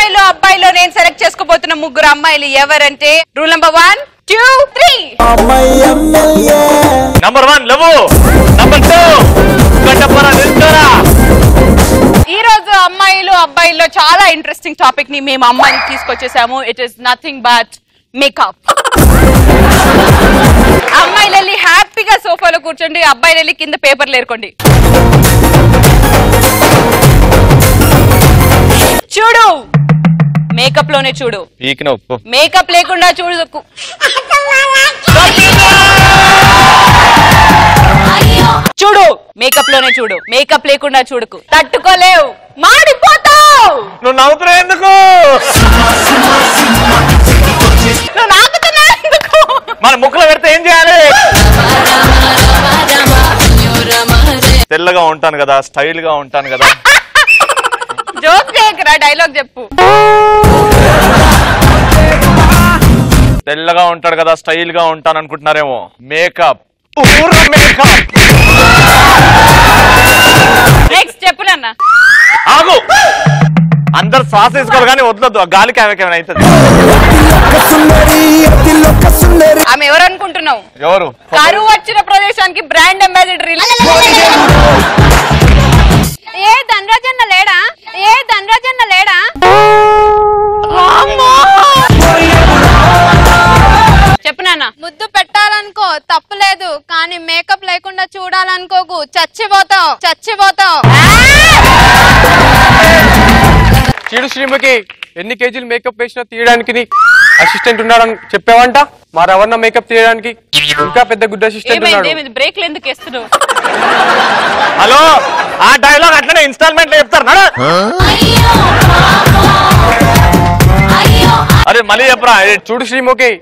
అమ్మాయిలు అబ్బాయిలో నేను సెలెక్ట్ చేసుకోబోతున్న ముగ్గురు అమ్మాయిలు ఎవరంటే rule number 1 2 3 number 1 love, number 2 గడ్డపర నిల్చోరా. ఈ రోజు అమ్మాయిలు అబ్బాయిల్లో చాలా ఇంట్రెస్టింగ్ టాపిక్ ని మేము అమ్మాయికి తీసుకొచ్చేసాము. It is nothing but makeup. అమ్మాయిలు వెళ్ళి హ్యాపీగా సోఫాలో కూర్చోండి, అబ్బాయిలు వెళ్ళి కింద పేపర్లు ఏరుకోండి. చూడు, మేకప్ లోనే చూడు, మేకప్ లేకుండా చూడు. చూడు, మేకప్ లోనే చూడు, మేకప్ లేకుండా చూడుకు. తట్టుకోలేవు, మాడిపోతావు. నువ్వు నవ్వుతున్నావు ఎందుకు? నువ్వు నాకుతున్నావు ఎందుకు? మన ముక్కులో పెడితే ఏం చేయాలి? తెల్లగా ఉంటాను కదా, స్టైల్ గా ఉంటాను కదా. జోక్ చేయకరా, డైలాగ్ చెప్పు. తెల్లగా ఉంటాడు కదా, స్టైల్ గా ఉంటాను అనుకుంటున్నారేమో. Makeup makeup. నెక్స్ట్ చెప్పు నాన్న. ఆగు, అందరు శ్వాస తీసుకోవాలి కానీ వదలొద్దు, గాలికి ఆమెకేమైనా అవుతుంది. ఆమె ఎవరు అనుకుంటున్నావు? ఎవరు? కరువు వచ్చిన ప్రదేశానికి బ్రాండ్ అంబాసిడర్. ఏ ధనరాజన్న లేడా? ఏ ధనరాజన్న లేడా? చెప్పు నాన్న. ముద్దు పెట్టాలనుకో తప్పులేదు, కానీ మేకప్ లేకుండా చూడాలనుకోకు, చచ్చిపోతావు చచ్చిపోతావు. చీడు శ్రీముఖి, ఎన్ని కేజీలు మేకప్ వేసినా తీయడానికి అసిస్టెంట్ ఉన్నాడని చెప్పావంట. మా రవణ మేకప్ తీయడానికి ఇంకా పెద్ద గుడ్ అసిస్టెంట్ ఉన్నాడు. బ్రేక్లు ఎందుకు వేస్తున్నావు? హలో, ఆ డైలాగ్ అట్లనే ఇన్స్టాల్మెంట్ లో చెప్తారు. అరే మళ్ళీ చెప్పరా. చూడు శ్రీముఖి,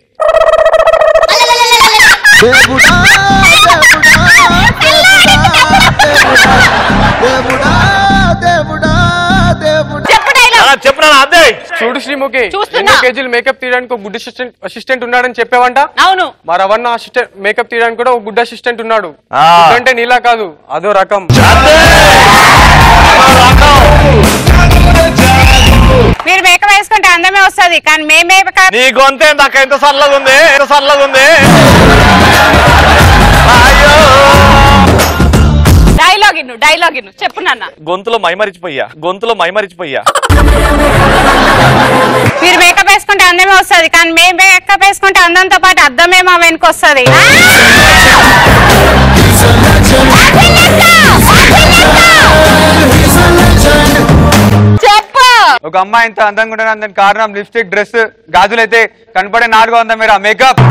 చెప్పినా అదే. చూడు శ్రీముఖి, ఎన్ని కేజీలు మేకప్ తీయడానికి ఒక గుడ్ అసిస్టెంట్ ఉన్నాడని చెప్పావంట. అవును, మా రవణ అసిస్టెంట్ మేకప్ తీయడానికి కూడా ఒక గుడ్ అసిస్టెంట్ ఉన్నాడు. అంటే నీలా కాదు, అదో రకం. మీరు మేకప్ వేసుకుంటే అందమే వస్తుంది, కానీ మేమే నీ గొంతే నాకు ఎంత సల్లగా ఉంది, ఎంత సల్లగా ఉంది. డైలాగ్ చెప్పు నాన్న. గొంతులో మైమరిచిపోయా. మీరు మేకప్ వేసుకుంటే అందమే వస్తుంది, కానీ మేము మేకప్ వేసుకుంటే అందంతో పాటు అద్దమే మా వెనుక వస్తుంది. చెప్పు. ఒక అమ్మాయి ఇంత అందంగా ఉంటుంది, దానికి కారణం లిప్స్టిక్, డ్రెస్, గాజులైతే కనపడే 400 మీరు makeup.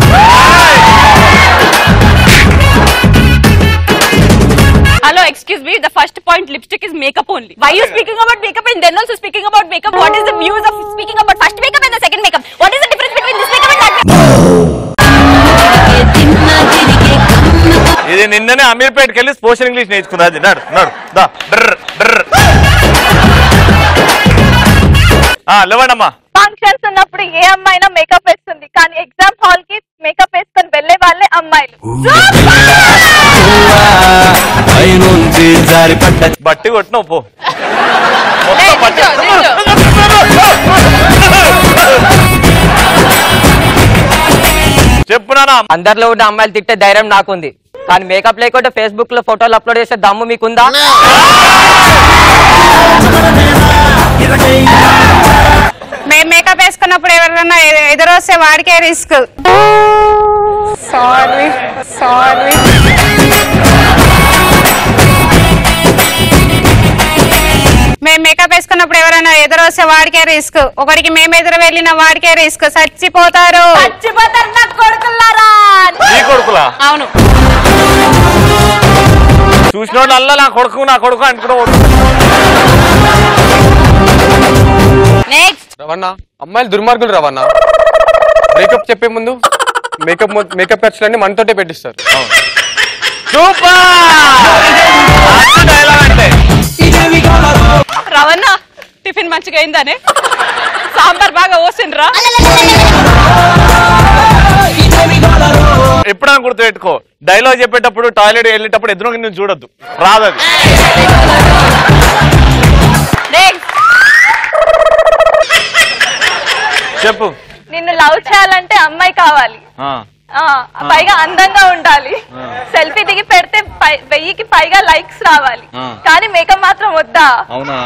Hello, excuse me. The first point, lipstick is makeup only. Why are you speaking about makeup and then also speaking about makeup? What is the views of speaking about first makeup and the second makeup? What is the difference between this makeup and that makeup? ఇది నిన్ననే అమీర్పేటకి వెళ్ళి spoken English నేర్చుకున్నది. లేవండమ్మా. Functions ఉన్నప్పుడు ఏ అమ్మాయినా makeup వేస్తుంది, కానీ exam hall కి makeup వేసుకొని వెళ్లే వాళ్ళే అమ్మాయిలు. బట్టి కొట్టినావు పో. చెప్పునా. అందరిలో ఉన్న అమ్మాయిలు తిట్టే ధైర్యం నాకుంది, కానీ మేకప్ లేకుండా ఫేస్బుక్ లో ఫోటోలు అప్లోడ్ చేసే దమ్ము మీకుందా? మేము మేకప్ వేసుకున్నప్పుడు ఎవరైనా ఎదురొస్తే వాడికే రిస్క్. సారీ. మేము మేకప్ వేసుకున్నప్పుడు ఎవరైనా ఎదురొస్తే వాడికే రిస్క్. ఒకరికి మేము ఎదురు వెళ్ళిన వాడికే రిస్క్. చచ్చిపోతారు నా కొడుకులారా. కొడుకులా? అవును. చూసినోళ్ళు అల్లా నా కొడుకు అనుకున్నావు. రవణ, అమ్మాయిలు దుర్మార్గులు రవణ. మేకప్ చెప్పే ముందు మేకప్ ఖర్చులన్నీ మనతోటే పెట్టిస్తారు. రవణ, టిఫిన్ మంచిగా అయిందానే? సాంబార్ బాగా ఓసిండ్రా? ఎప్పుడైనా గుర్తుపెట్టుకో, డైలాగ్ చెప్పేటప్పుడు టాయిలెట్ వెళ్ళేటప్పుడు ఎదురు నువ్వు చూడొద్దు, రాదది. చెప్పు. నిన్ను లవ్ చేయాలంటే అమ్మాయి కావాలి, పైగా అందంగా ఉండాలి, సెల్ఫీ దిగి పెడితే 1000కి పైగా లైక్స్ రావాలి, కానీ మేకప్ మాత్రం వద్దా? అవునా?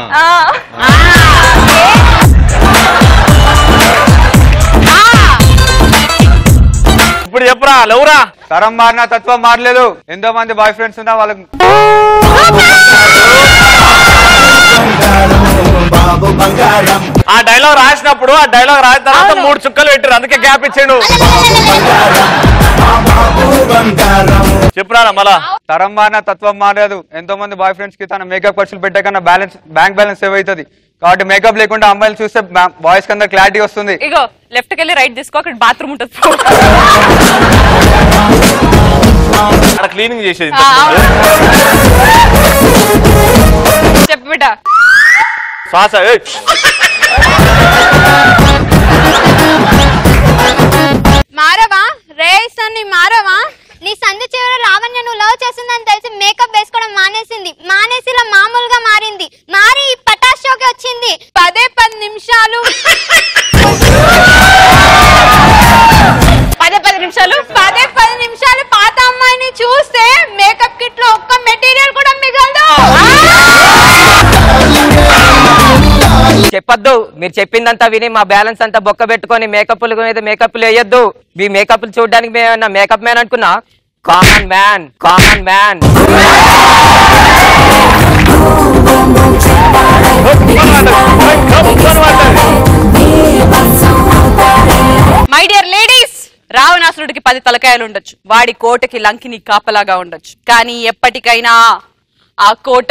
ఇప్పుడు చెప్పురా లవ్రా. తరం మారినా తత్వం మారలేదు. ఎంతో మంది బాయ్ ఫ్రెండ్స్ ఉన్నా వాళ్ళకి ఆ డైలాగ్ రాసినప్పుడు ఆ డైలాగ్ రాసిన తర్వాత 3 చుక్కలు పెట్టారు, అందుకే గ్యాప్ ఇచ్చాడు. చెప్పురా మళ్ళా. తరం మారినా తత్వం మారలేదు. ఎంతో మంది బాయ్ ఫ్రెండ్స్ కి తన మేకప్ ఖర్చులు పెట్టే కన్నా బ్యాంక్ బ్యాలెన్స్ సేవ్ అవుతుంది. కాబట్టి మేకప్ లేకుండా అమ్మాయిలు చూస్తే బాయ్స్ కి క్లారిటీ వస్తుంది. ఇగో లెఫ్ట్ కి వెళ్ళి రైట్ తీసుకో, అక్కడ బాత్రూమ్ ఉంటుంది, అక్కడ క్లీనింగ్ చేసేది. చెప్పు బిడ్డ. శ్వాస మారవా రేసన్ని మారవా? నీ సంధి చివర లావణ్య నువ్వు లవ్ చేస్తుందని తెలిసి మేకప్ వేసుకోవడం మానేసింది. మానేసి ఇలా మామూలుగా మారింది. మారి ఈ పటాస్ షోకి వచ్చింది. 10 నిమిషాలు 10 నిమిషాలు పాత అమ్మాయిని చూస్తే మేకప్ కిట్ లో ఒక్క మెటీరియల్ కూడా మిగలదు. చెప్పొద్దు. మీరు చెప్పిందంతా విని మా బ్యాలెన్స్ అంతా బొక్క పెట్టుకొని మేకప్లు వేయొద్దు. మీ మేకప్లు చూడడానికి మేము మేకప్ మ్యాన్ అనుకున్నా. Common man. My dear ladies, రావణాసురుడికి 10 తలకాయలు ఉండొచ్చు, వాడి కోటకి లంకిని కాపలాగా ఉండొచ్చు, కానీ ఎప్పటికైనా ఆ కోట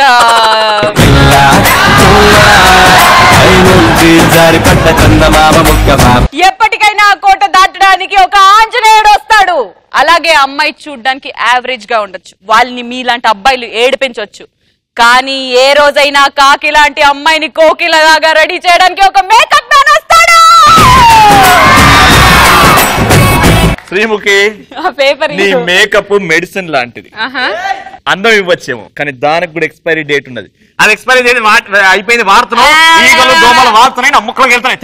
దాటడానికి ఒక ఆంజనేయుడు వస్తాడు. అలాగే అమ్మాయి చూడ్డానికి యావరేజ్ గా ఉండొచ్చు, వాళ్ళని మీలాంటి అబ్బాయిలు ఏడిపించవచ్చు, కానీ ఏ రోజైనా కాకి లాంటి అమ్మాయిని కోకిలలాగా రెడీ చేయడానికి ఒక మేకప్ మ్యాన్ వస్తాడు. శ్రీముఖి, నీ మేకప్ మెడిసిన్ లాంటిది. అందం ఇవ్వచ్చేమో, కానీ దానికి కూడా ఎక్స్పైరీ డేట్ ఉన్నది. అది ఎక్స్పైరీ డేట్ అయిపోయింది, వాడుతున్నావు. ఈగలు దోమలు వాడుతున్నాయి, నా ముక్కలకు వెళ్తున్నాయి.